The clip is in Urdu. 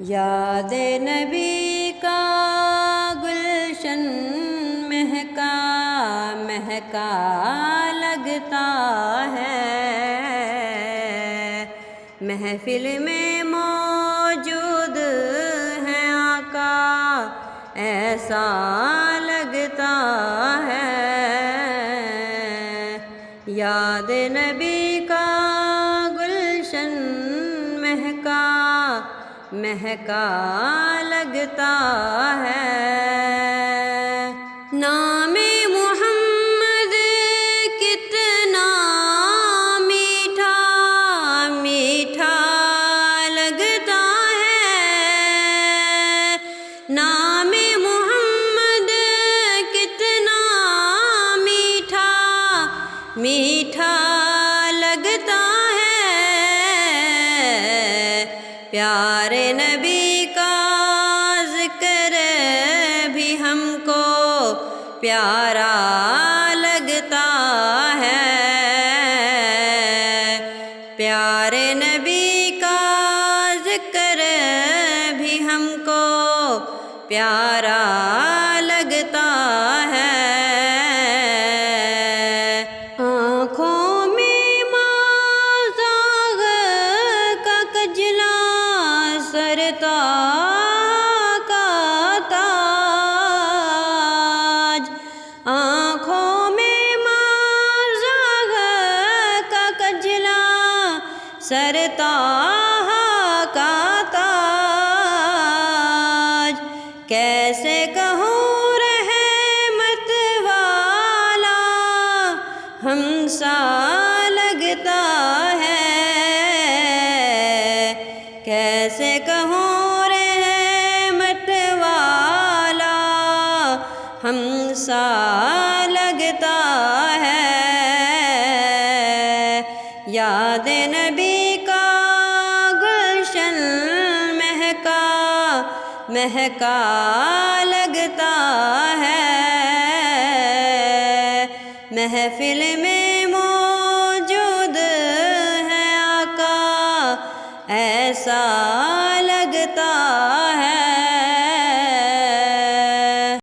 یاد نبی کا گلشن مہکا مہکا لگتا ہے، محفل میں موجود ہے آقا ایسا لگتا ہے۔ یاد نبی کا گلشن مہکا مہکا لگتا ہے۔ نام محمد کتنا میٹھا میٹھا لگتا ہے، نام محمد کتنا میٹھا میٹھا لگتا ہے۔ پیارے نبی کا ذکر بھی ہم کو پیارا لگتا ہے، پیارے نبی کا ذکر بھی ہم کو پیارا لگتا ہے۔ آنکھوں میں مازاغ کا کجلا سرتا کا تاج، آنکھوں میں مازاغ کا کجلا سرتا کا تاج، کیسے کہوں رحمت والا ہم سا لگتا ہے، کیسے کہوں رحمت والا ہم سا لگتا ہے۔ یاد نبی کا گلشن مہکا مہکا لگتا ہے، محفل میں موجود ہے آقا ایسا